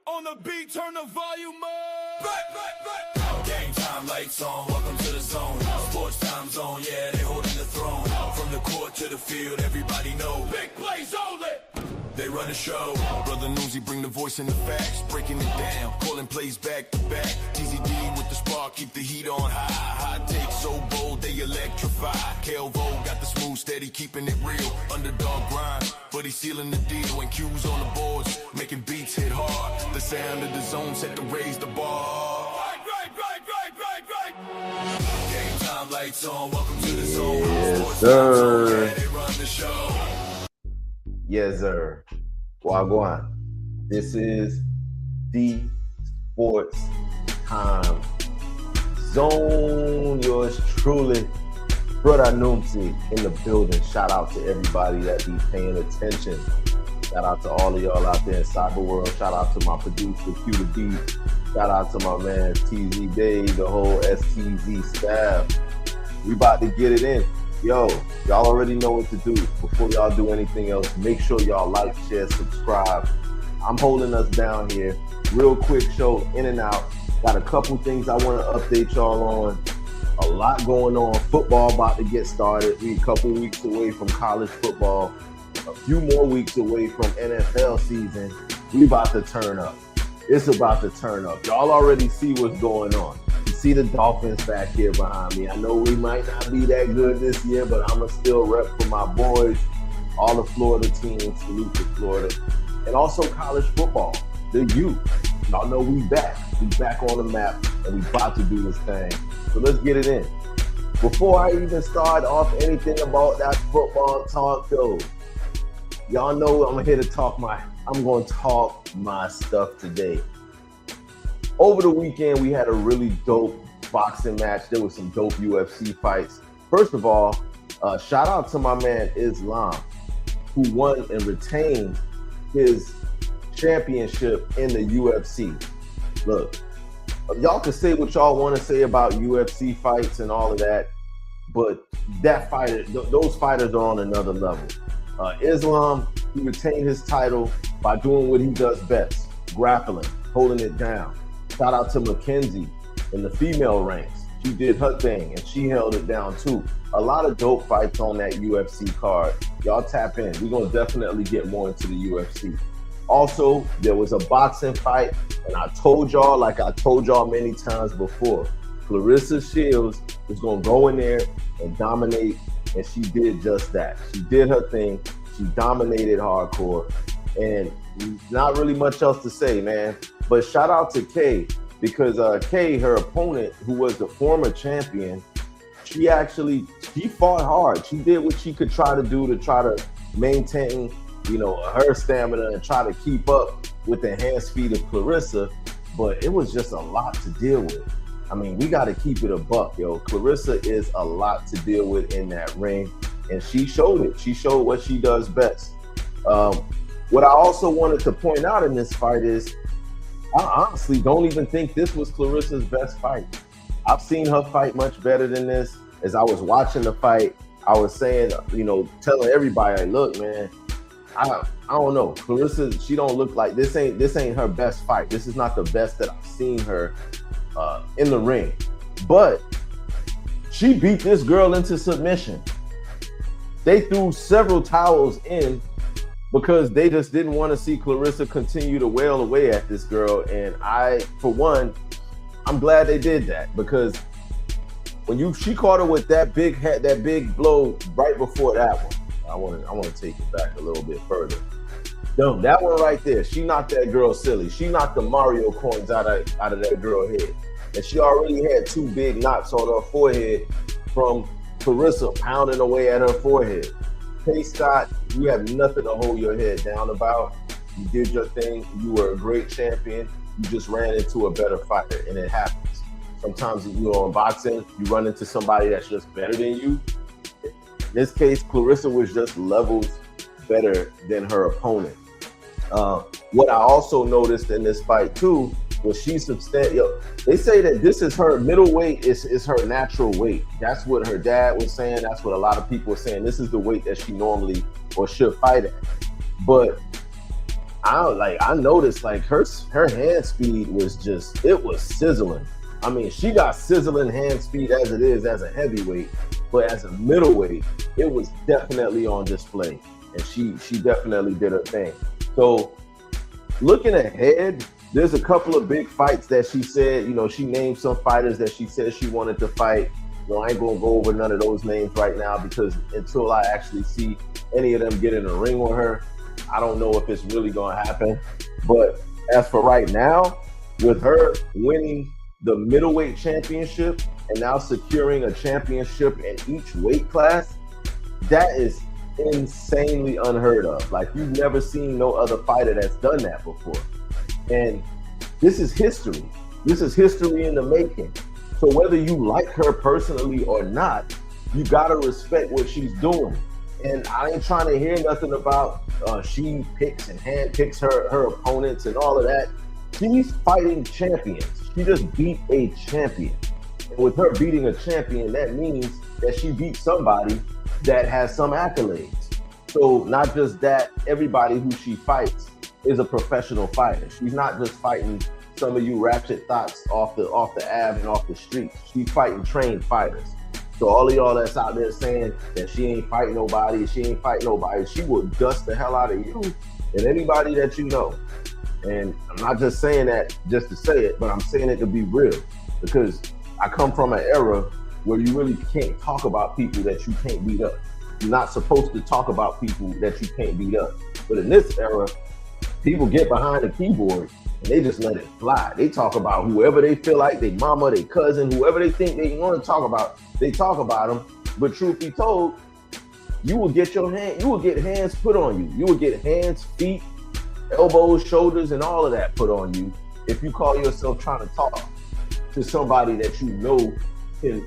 On the beat, turn the volume up. Game time, lights on, welcome to the zone. Sports time zone, yeah, they holding the throne. From the court to the field, everybody know. Big plays only. They run the show. Brother Newsy bring the voice and the facts, breaking it down, calling plays back to back. TZD with the spark, keep the heat on high. Hot takes so bold, they electrify. Kelvo got the smooth, steady, keeping it real. Underdog grind, but he's sealing the deal. When Q's on the boards, making beats hit hard. The sound of the zone set to raise the bar. Right. Game time, lights on, welcome to the zone. Yes, sir. Yeah, they run the show. Yes, sir. Wagwan. This is the Sports Time Zone. Yours truly, Brother Numsi in the building. Shout out to everybody that be paying attention. Shout out to all of y'all out there in Cyber World. Shout out to my producer, Q the Beat. Shout out to my man, TZ Dave, the whole STZ staff. We about to get it in. Yo, y'all already know what to do. Before y'all do anything else, make sure y'all like, share, subscribe. I'm holding us down here. Real quick show, in and out. Got a couple things I want to update y'all on. A lot going on. Football about to get started. We a couple weeks away from college football. A few more weeks away from NFL season. We about to turn up. It's about to turn up. Y'all already see what's going on. You see the Dolphins back here behind me. I know we might not be that good this year, but I'm going to still rep for my boys. All the Florida teams, salute to Florida. And also college football, the U. Y'all know we back. We back on the map, and we about to do this thing. So let's get it in. Before I even start off anything about that football talk, though, y'all know I'm here to talk I'm going to talk my stuff today. Over the weekend, we had a really dope boxing match. There was some dope UFC fights. First of all, shout out to my man Islam, who won and retained his championship in the UFC. Look, y'all can say what y'all want to say about UFC fights and all of that, but those fighters are on another level. Islam, he retained his title by doing what he does best, grappling, holding it down. Shout out to Mackenzie in the female ranks. She did her thing, and she held it down too. A lot of dope fights on that UFC card. Y'all tap in. We're going to definitely get more into the UFC. Also, there was a boxing fight, and I told y'all, like I told y'all many times before, Claressa Shields was going to go in there and dominate, and she did just that. She did her thing. She dominated hardcore, and not really much else to say, man. But shout out to Kay, because Kay, her opponent, who was the former champion, she fought hard. She did what she could try to do to try to maintain, her stamina and try to keep up with the hand speed of Claressa. But it was just a lot to deal with. I mean, we got to keep it a buck, yo. Claressa is a lot to deal with in that ring, and she showed it. She showed what she does best. What I also wanted to point out in this fight is, I honestly don't even think this was Claressa's best fight. I've seen her fight much better than this. As I was watching the fight, I was saying, telling everybody, like, look, man, I don't know. Claressa, she don't look like this ain't her best fight. This is not the best that I've seen her in the ring. But she beat this girl into submission. They threw several towels in because they just didn't want to see Claressa continue to wail away at this girl. And for one, I'm glad they did that, because when she caught her with that big blow right before that one, I want to take it back a little bit further. No, that one right there, she knocked that girl silly. She knocked the Mario coins out of that girl's head. And she already had two big knocks on her forehead from Claressa pounding away at her forehead. Hey, Scott, you have nothing to hold your head down about. You did your thing. You were a great champion. You just ran into a better fighter, and it happens. Sometimes, in boxing, you run into somebody that's just better than you. In this case, Claressa was just levels better than her opponent. What I also noticed in this fight, too, was she's substantial. They say that this is her middleweight, is her natural weight. That's what her dad was saying. That's what a lot of people are saying. This is the weight that she normally or should fight at. But I noticed like her hand speed was sizzling. I mean, she got sizzling hand speed as it is as a heavyweight, but as a middleweight, it was definitely on display, and she definitely did her thing. So looking ahead, there's a couple of big fights that she said, she named some fighters that she said she wanted to fight. I ain't gonna go over none of those names right now because until I actually see any of them get in the ring with her, I don't know if it's really gonna happen. But as for right now, with her winning the middleweight championship and now securing a championship in each weight class, that is insanely unheard of. Like, you've never seen no other fighter that's done that before. And this is history. This is history in the making. So whether you like her personally or not, you gotta respect what she's doing. And I ain't trying to hear nothing about she picks and handpicks her opponents and all of that. She's fighting champions. She just beat a champion. And with her beating a champion, that means that she beat somebody that has some accolades. So not just that, everybody who she fights is a professional fighter. She's not just fighting some of you ratchet thoughts off the Ave and off the street. She's fighting trained fighters. So all of y'all that's out there saying that she ain't fighting nobody, she will dust the hell out of you and anybody that you know. And I'm not just saying that just to say it, but I'm saying it to be real, because I come from an era where you really can't talk about people that you can't beat up. You're not supposed to talk about people that you can't beat up. But in this era, people get behind the keyboard and they just let it fly. They talk about whoever they feel like, their mama, their cousin, whoever they think they want to talk about, they talk about them. But truth be told, you will get hands put on you. You will get hands, feet, elbows, shoulders, and all of that put on you if you call yourself trying to talk to somebody that you know can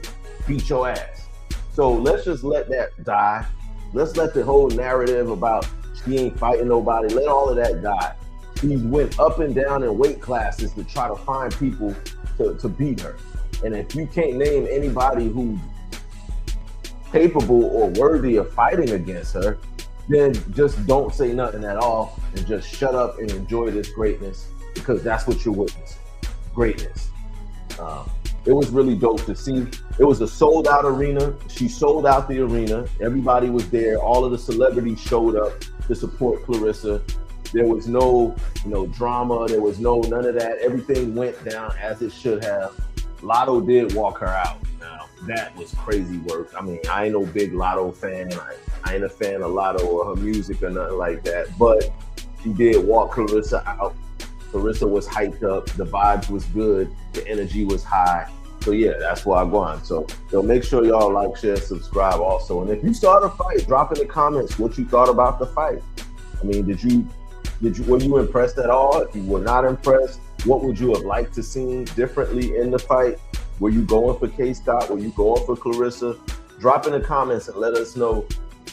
beat your ass. So let's just let that die. Let's let the whole narrative about she ain't fighting nobody, let all of that die. She went up and down in weight classes to try to find people to beat her. And if you can't name anybody who's capable or worthy of fighting against her, then just don't say nothing at all and just shut up and enjoy this greatness, because that's what you're witnessing. Greatness. It was really dope to see. It was a sold out arena. She sold out the arena. Everybody was there. All of the celebrities showed up to support Claressa. There was no, drama. There was none of that. Everything went down as it should have. Lotto did walk her out. Now, that was crazy work. I mean, I ain't no big Lotto fan. I ain't a fan of Lotto or her music or nothing like that. But she did walk Claressa out. Claressa was hyped up. The vibes was good. The energy was high. So yeah, that's why I'm going. So make sure y'all like, share, subscribe also. And if you saw the fight, drop in the comments what you thought about the fight. I mean, were you impressed at all? If you were not impressed, what would you have liked to see differently in the fight? Were you going for K-Scott? Were you going for Claressa? Drop in the comments and let us know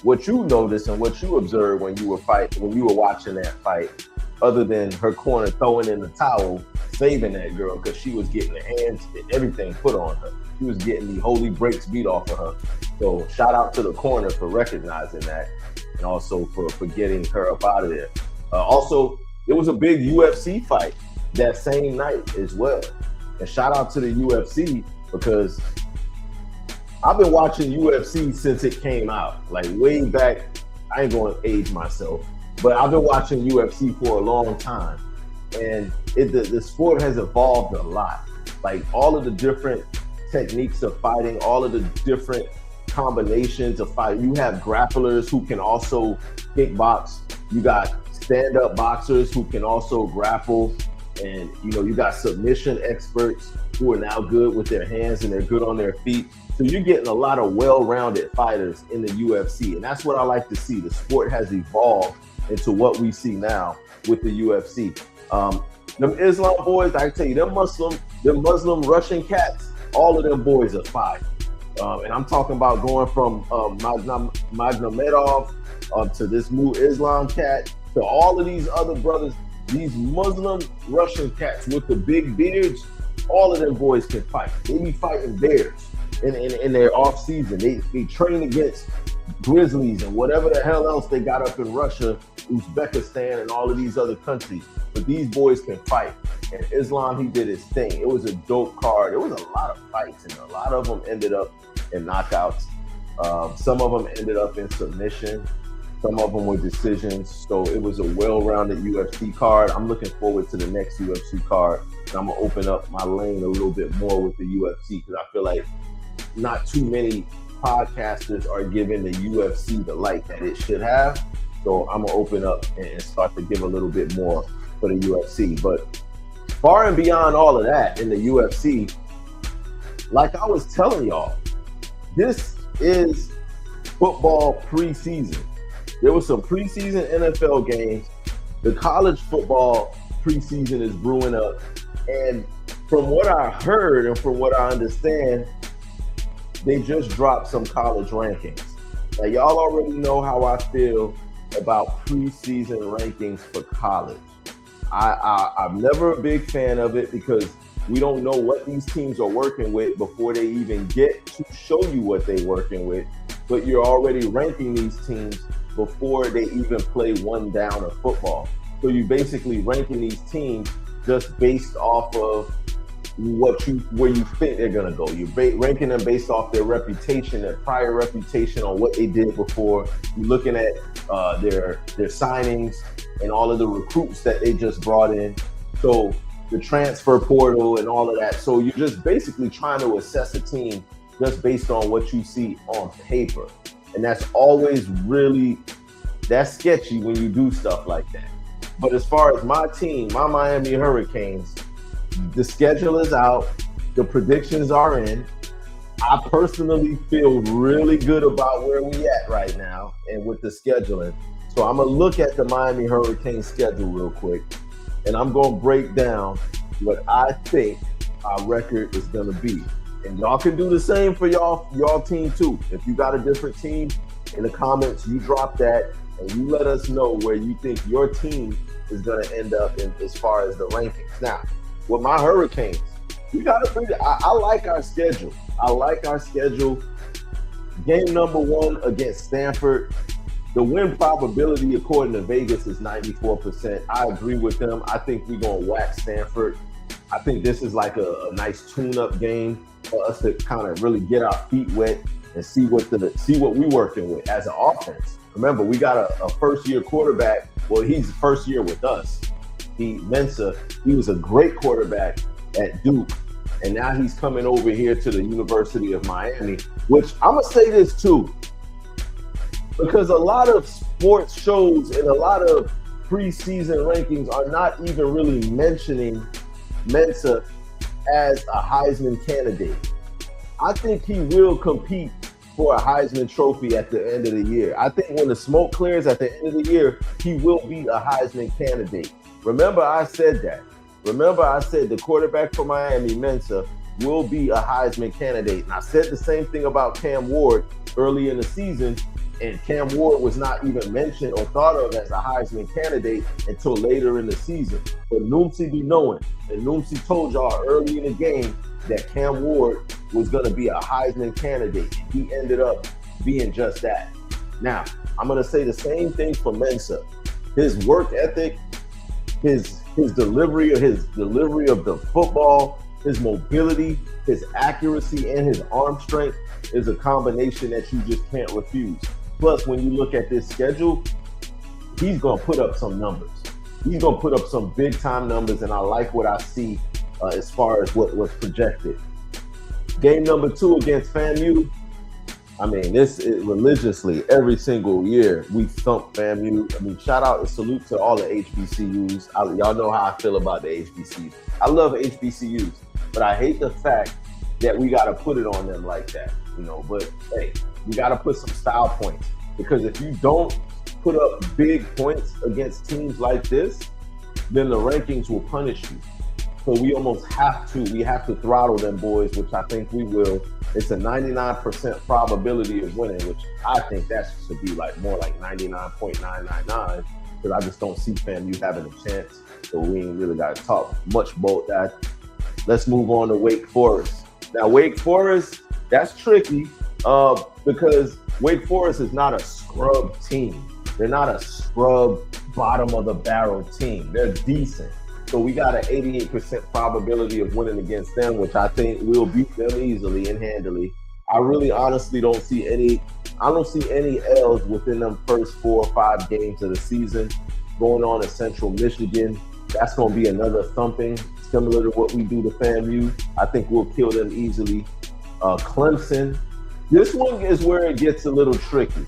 what you noticed and what you observed when you were watching that fight, other than her corner throwing in the towel, saving that girl, because she was getting the hands and everything put on her. She was getting the holy breaks beat off of her. So shout out to the corner for recognizing that, and also for getting her up out of there. Also, there was a big UFC fight that same night as well. And shout out to the UFC, because I've been watching UFC since it came out, like way back. I ain't going to age myself, but I've been watching UFC for a long time. And the sport has evolved a lot. Like, all of the different techniques of fighting, all of the different combinations of fighting. You have grapplers who can also kickbox. You got stand-up boxers who can also grapple. And, you got submission experts who are now good with their hands and they're good on their feet. So you're getting a lot of well-rounded fighters in the UFC. And that's what I like to see. The sport has evolved into what we see now with the UFC. Them Islam boys, I tell you, them Muslim Russian cats, all of them boys are fire. And I'm talking about going from Magomedov to this new Islam cat, to all of these other brothers, these Muslim Russian cats with the big beards. All of them boys can fight. They be fighting bears in their off season. They train against Grizzlies and whatever the hell else they got up in Russia, Uzbekistan, and all of these other countries. But these boys can fight. And Islam, he did his thing. It was a dope card. There was a lot of fights, and a lot of them ended up in knockouts. Some of them ended up in submission. Some of them were decisions. So it was a well-rounded UFC card. I'm looking forward to the next UFC card. And I'm going to open up my lane a little bit more with the UFC because I feel like not too many podcasters are giving the UFC the light that it should have. So I'm going to open up and start to give a little bit more for the UFC. But far and beyond all of that in the UFC, like I was telling y'all, this is football preseason. There was some preseason NFL games. The college football preseason is brewing up. And from what I heard and from what I understand, they just dropped some college rankings. Now, y'all already know how I feel about preseason rankings for college. I'm never a big fan of it because we don't know what these teams are working with before they even get to show you what they're working with. But you're already ranking these teams before they even play one down of football. So you're basically ranking these teams just based off of where you think they're gonna go. You're ranking them based off their reputation, their prior reputation on what they did before. You're looking at their signings and all of the recruits that they just brought in. So the transfer portal and all of that. So you're just basically trying to assess a team just based on what you see on paper. And that's always that's sketchy when you do stuff like that. But as far as my team, my Miami Hurricanes, the schedule is out. The predictions are in. I personally feel really good about where we at right now and with the scheduling. So I'm going to look at the Miami Hurricanes schedule real quick, and I'm going to break down what I think our record is going to be. And y'all can do the same for y'all team too. If you got a different team, in the comments, you drop that and you let us know where you think your team is going to end up in as far as the rankings. Now, with my Hurricanes, we got to I like our schedule. Game number 1 against Stanford. The win probability, according to Vegas, is 94%. I agree with them. I think we're going to whack Stanford. I think this is like a nice tune-up game for us to kind of really get our feet wet and see what we're working with as an offense. Remember, we got a first-year quarterback. Well, he's first year with us. Mensa, he was a great quarterback at Duke, and now he's coming over here to the University of Miami, which I'm going to say this too, because a lot of sports shows and a lot of preseason rankings are not even really mentioning Mensa as a Heisman candidate. I think he will compete for a Heisman Trophy at the end of the year. I think when the smoke clears at the end of the year, he will be a Heisman candidate. Remember, I said that. Remember, I said the quarterback for Miami, Mensa, will be a Heisman candidate. And I said the same thing about Cam Ward early in the season, and Cam Ward was not even mentioned or thought of as a Heisman candidate until later in the season. But Noomsy be knowing, and Noomsy told y'all early in the game that Cam Ward was going to be a Heisman candidate. He ended up being just that. Now, I'm going to say the same thing for Mensa. His work ethic, his delivery of the football, his mobility, his accuracy, and his arm strength is a combination that you just can't refuse. Plus, when you look at this schedule, he's going to put up some numbers. He's going to put up some big-time numbers, and I like what I see as far as what was projected. Game number 2 against FAMU. I mean, this is religiously every single year we thump FAMU. I mean, shout out and salute to all the HBCUs. Y'all know how I feel about the HBCUs. I love HBCUs, but I hate the fact that we got to put it on them like that, you know. But hey, we got to put some style points, because if you don't put up big points against teams like this, then the rankings will punish you. So we have to throttle them boys, which I think we will. It's a 99% probability of winning, which I think that should be like more like 99.999, because I just don't see FAMU having a chance. So we ain't really got to talk much about that. Let's move on to Wake Forest. Now, Wake Forest, that's tricky, Because Wake Forest is not a scrub team. They're not a scrub bottom of the barrel team. They're decent. So we got an 88% probability of winning against them, which I think we'll beat them easily and handily. I really honestly don't see any L's within them first 4 or 5 games of the season. Going on in Central Michigan, that's going to be another thumping, similar to what we do to FAMU. I think we'll kill them easily. Clemson, this one is where it gets a little tricky.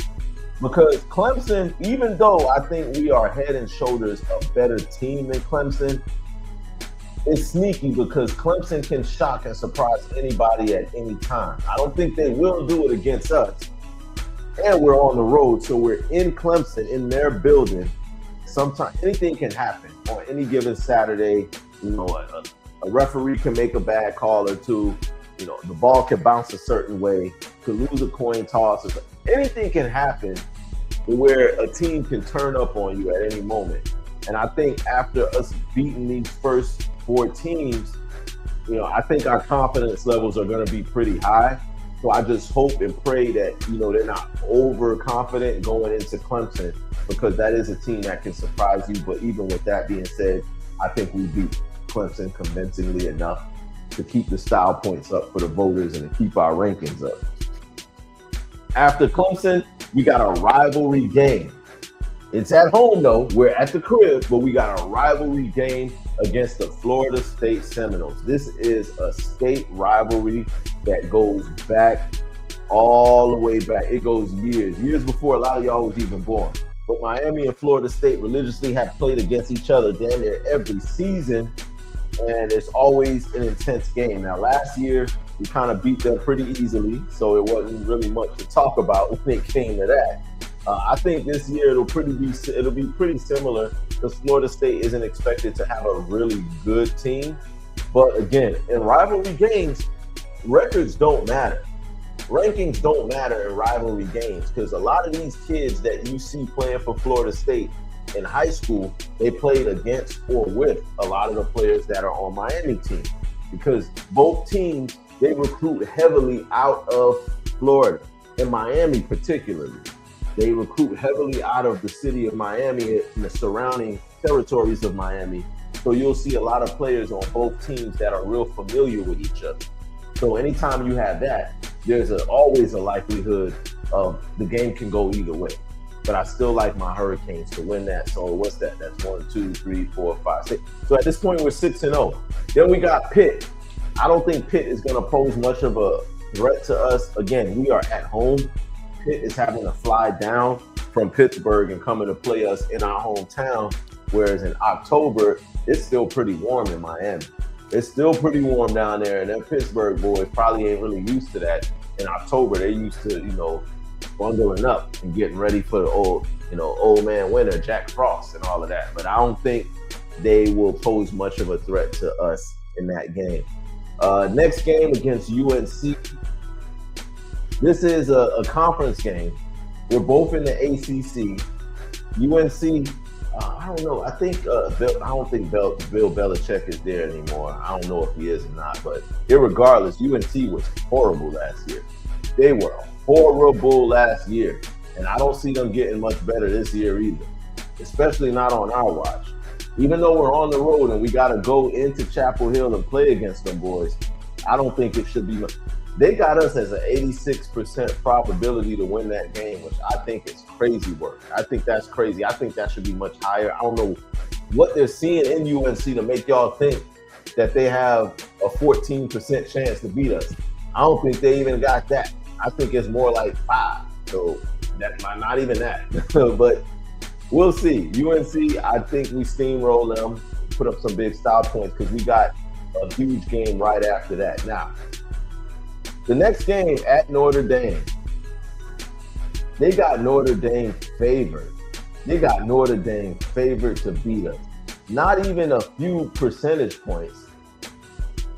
Because Clemson, even though I think we are head and shoulders a better team than Clemson, it's sneaky because Clemson can shock and surprise anybody at any time. I don't think they will do it against us. And we're on the road, so we're in Clemson, in their building. Sometimes anything can happen on any given Saturday. You know, a referee can make a bad call or two. You know, the ball can bounce a certain way, could lose a coin toss. Anything can happen where a team can turn up on you at any moment. And I think after us beating these first 4 teams, you know, I think our confidence levels are going to be pretty high. So I just hope and pray that, you know, they're not overconfident going into Clemson, because that is a team that can surprise you. But even with that being said, I think we beat Clemson convincingly enough to keep the style points up for the voters and to keep our rankings up. After Clemson, we got a rivalry game. It's at home, though. We're at the crib, but we got a rivalry game against the Florida State Seminoles. This is a state rivalry that goes back all the way back. It goes years before a lot of y'all was even born. But Miami and Florida State religiously have played against each other damn near every season, and it's always an intense game. Now, last year, we kind of beat them pretty easily, so it wasn't really much to talk about when it came to that. I think this year it'll be pretty similar, because Florida State isn't expected to have a really good team. But again, in rivalry games, records don't matter. Rankings don't matter in rivalry games, because a lot of these kids that you see playing for Florida State in high school, they played against or with a lot of the players that are on Miami team, because both teams, they recruit heavily out of Florida, and Miami particularly. They recruit heavily out of the city of Miami and the surrounding territories of Miami. So you'll see a lot of players on both teams that are real familiar with each other. So anytime you have that, there's always a likelihood of the game can go either way. But I still like my Hurricanes to win that. So what's that? That's 1, 2, 3, 4, 5, 6. So at this point, we're 6-0. Then we got Pitt. I don't think Pitt is going to pose much of a threat to us. Again, we are at home. Pitt is having to fly down from Pittsburgh and coming to play us in our hometown, whereas in October, it's still pretty warm in Miami. It's still pretty warm down there, and them Pittsburgh boys probably ain't really used to that. In October, they're used to, you know, bundling up and getting ready for the old man winter, Jack Frost and all of that. But I don't think they will pose much of a threat to us in that game. Next game against UNC. This is a conference game. We're both in the ACC. UNC, I don't know. I don't think Bill Belichick is there anymore. I don't know if he is or not. But irregardless, UNC was horrible last year. They were horrible last year. And I don't see them getting much better this year either, especially not on our watch. Even though we're on the road and we got to go into Chapel Hill and play against them boys, I don't think it should be much. They got us as an 86% probability to win that game, which I think is crazy work. I think that's crazy. I think that should be much higher. I don't know what they're seeing in UNC to make y'all think that they have a 14% chance to beat us. I don't think they even got that. I think it's more like 5. So that might not even that. But we'll see. UNC, I think we steamroll them, put up some big style points, because we got a huge game right after that. Now, the next game at Notre Dame, they got Notre Dame favored. They got Notre Dame favored to beat us. Not even a few percentage points.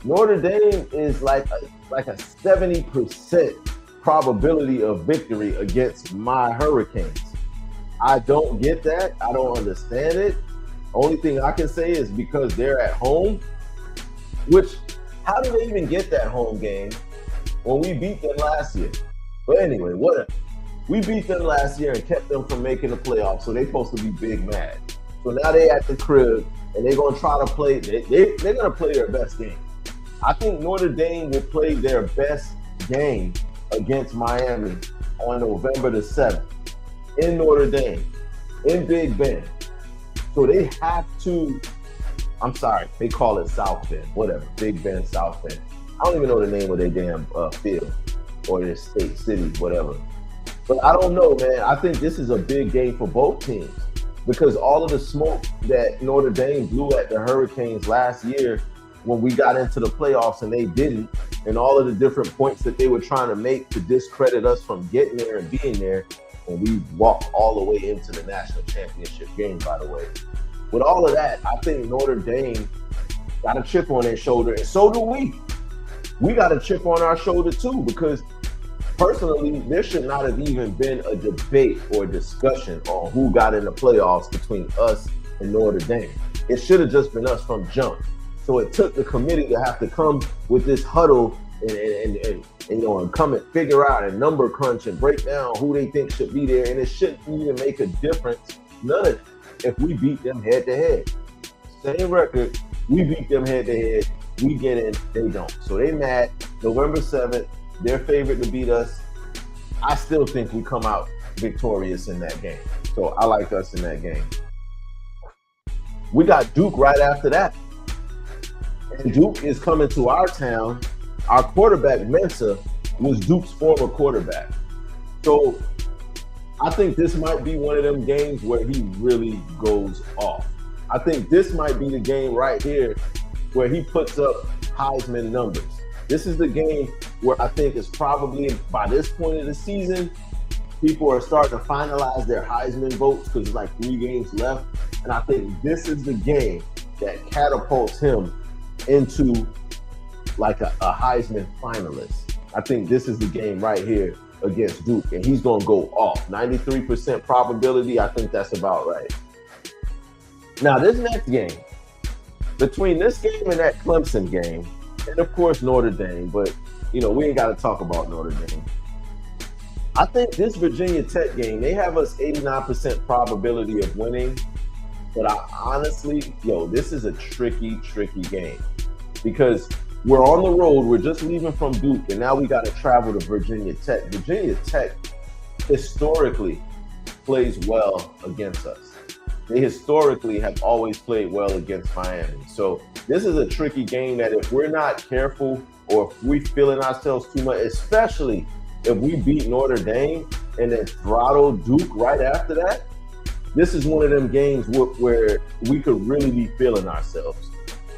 Notre Dame is like a 70% probability of victory against my Hurricanes. I don't get that. I don't understand it. Only thing I can say is because they're at home, which, how did they even get that home game when we beat them last year? But anyway, whatever. We beat them last year and kept them from making the playoffs, so they're supposed to be big mad. So now they at the crib and they're gonna try to play. They're gonna play their best game. I think Notre Dame will play their best game against Miami on November the 7th in Notre Dame, in Big Bend. So they have to. I'm sorry, they call it South Bend, whatever. Big Bend, South Bend. I don't even know the name of their damn field or their state, city, whatever. But I don't know, man. I think this is a big game for both teams because all of the smoke that Notre Dame blew at the Hurricanes last year when we got into the playoffs and they didn't, and all of the different points that they were trying to make to discredit us from getting there and being there, and we walked all the way into the national championship game, by the way. With all of that, I think Notre Dame got a chip on their shoulder, and so do we. We got a chip on our shoulder too, because personally, there should not have even been a debate or a discussion on who got in the playoffs between us and Notre Dame. It should have just been us from jump. So it took the committee to have to come with this huddle and come and figure out and number crunch and break down who they think should be there. And it shouldn't even make a difference, none of it, if we beat them head to head. Same record, we beat them head to head, we get in, they don't. So they mad. November 7th, they're favored to beat us. I still think we come out victorious in that game. So I like us in that game. We got Duke right after that. And Duke is coming to our town. Our quarterback, Mensa, was Duke's former quarterback. So I think this might be one of them games where he really goes off. I think this might be the game right here where he puts up Heisman numbers. This is the game where I think it's probably, by this point of the season, people are starting to finalize their Heisman votes because it's like 3 games left. And I think this is the game that catapults him into like a Heisman finalist. I think this is the game right here against Duke, and he's going to go off. 93% probability, I think that's about right. Now, this next game, between this game and that Clemson game, and of course Notre Dame, but we ain't got to talk about Notre Dame. I think this Virginia Tech game, they have us 89% probability of winning, but I honestly, this is a tricky game because we're on the road, we're just leaving from Duke, and now we got to travel to Virginia Tech. Virginia Tech historically plays well against us. They historically have always played well against Miami. So this is a tricky game that if we're not careful or if we feeling ourselves too much, especially if we beat Notre Dame and then throttle Duke right after that, this is one of them games where we could really be feeling ourselves.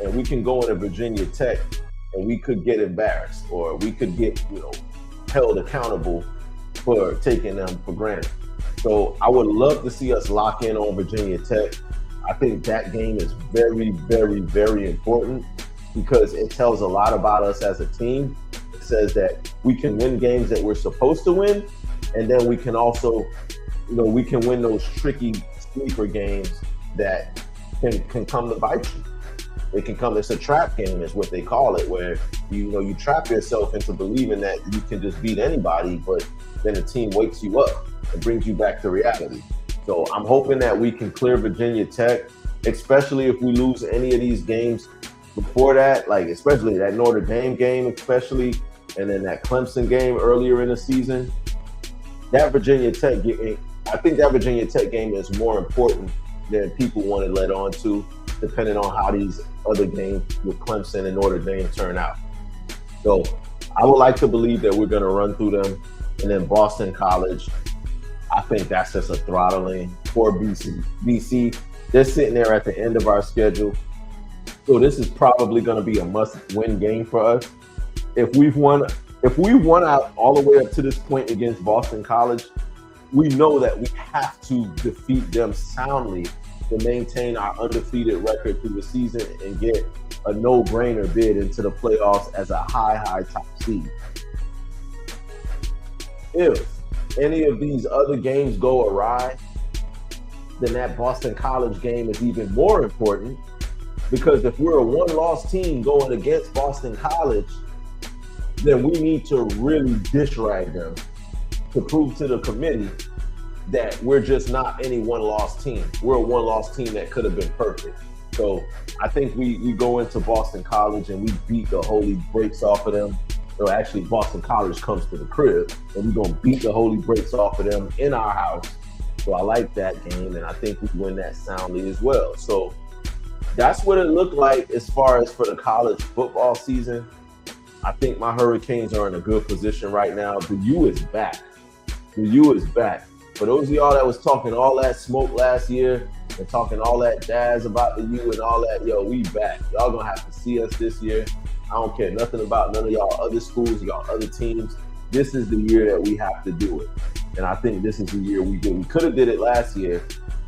And we can go into Virginia Tech and we could get embarrassed or we could get, held accountable for taking them for granted. So I would love to see us lock in on Virginia Tech. I think that game is very, very, very important because it tells a lot about us as a team. It says that we can win games that we're supposed to win, and then we can also, we can win those tricky sleeper games that can come to bite you. It can come, it's a trap game is what they call it, where you trap yourself into believing that you can just beat anybody, but then the team wakes you up and brings you back to reality. So I'm hoping that we can clear Virginia Tech, especially if we lose any of these games before that, like especially that Notre Dame game, especially, and then that Clemson game earlier in the season. That Virginia Tech game, I think that Virginia Tech game is more important than people want to let on to, depending on how these other games with Clemson and Notre Dame turn out. So I would like to believe that we're going to run through them. And then Boston College, I think that's just a throttling for BC. They're sitting there at the end of our schedule. So this is probably going to be a must-win game for us. If we won out all the way up to this point against Boston College, we know that we have to defeat them soundly to maintain our undefeated record through the season and get a no-brainer bid into the playoffs as a high top seed. If any of these other games go awry, then that Boston College game is even more important, because if we're a one-loss team going against Boston College, then we need to really dish rag them to prove to the committee that we're just not any one-loss team. We're a one-loss team that could have been perfect. So I think we go into Boston College and we beat the holy brakes off of them. So actually, Boston College comes to the crib, and we're going to beat the holy brakes off of them in our house. So I like that game, and I think we win that soundly as well. So that's what it looked like as far as for the college football season. I think my Hurricanes are in a good position right now. The U is back. The U is back. For those of y'all that was talking all that smoke last year and talking all that jazz about the U and all that, yo, we back. Y'all gonna have to see us this year. I don't care nothing about none of y'all other schools, y'all other teams. This is the year that we have to do it. And I think this is the year we do. We could have did it last year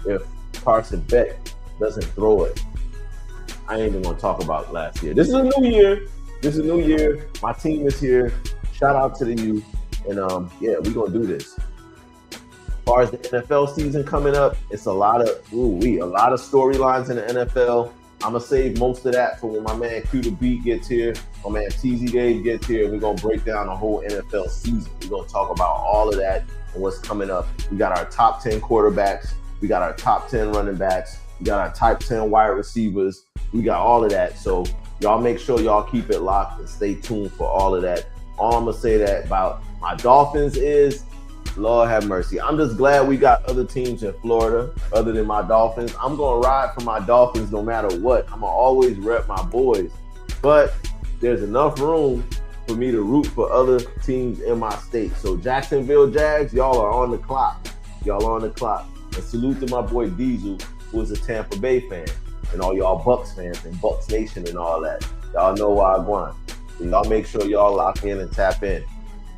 if Carson Beck doesn't throw it. I ain't even gonna talk about last year. This is a new year. This is a new year. My team is here. Shout out to the U. And yeah, we're gonna do this. As far as the NFL season coming up, it's a lot of storylines in the NFL. I'm gonna save most of that for when my man Q the Beat gets here, my man TZ Dave gets here. We're gonna break down the whole NFL season. We're gonna talk about all of that and what's coming up. We got our top 10 quarterbacks, we got our top 10 running backs, we got our top 10 wide receivers, we got all of that. So y'all make sure y'all keep it locked and stay tuned for all of that. All I'm gonna say that about my Dolphins is, Lord have mercy. I'm just glad we got other teams in Florida other than my Dolphins. I'm going to ride for my Dolphins no matter what. I'm going to always rep my boys. But there's enough room for me to root for other teams in my state. So Jacksonville Jags, y'all are on the clock. Y'all are on the clock. And salute to my boy Diesel, who is a Tampa Bay fan. And all y'all Bucks fans and Bucks Nation and all that. Y'all know why I won. So y'all make sure y'all lock in and tap in.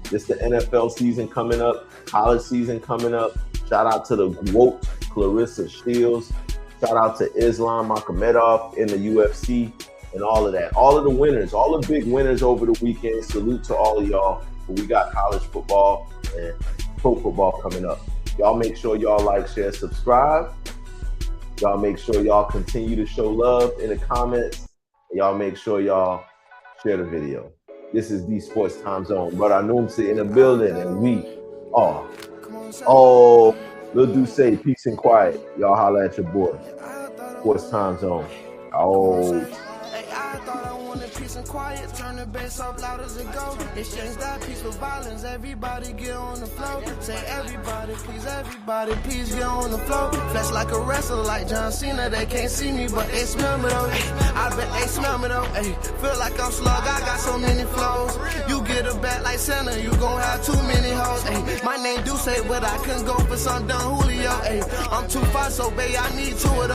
This the NFL season coming up, college season coming up. Shout out to the GOAT, Claressa Shields. Shout out to Islam Makhamedov in the UFC and all of that. All of the winners, all the big winners over the weekend. Salute to all of y'all. But we got college football and pro football coming up. Y'all make sure y'all like, share, subscribe. Y'all make sure y'all continue to show love in the comments. And y'all make sure y'all share the video. This is the Sports Time Zone. But I know I'm sitting in the building, and we are. Oh, Lil Duce, peace and quiet. Y'all holla at your boy. Sports Time Zone. Oh. Peace and quiet, turn the bass up loud as it go. Exchange that peace for violence. Everybody get on the floor. Say everybody please get on the floor. Flesh like a wrestler, like John Cena. They can't see me, but they smell me though. I bet they smell me though. Feel like I'm slug. I got so many flows. You get a bat like Santa, you gon' have too many hoes. My name Duce, but I couldn't go for some Don Julio. I'm too far, so babe, I need two of them.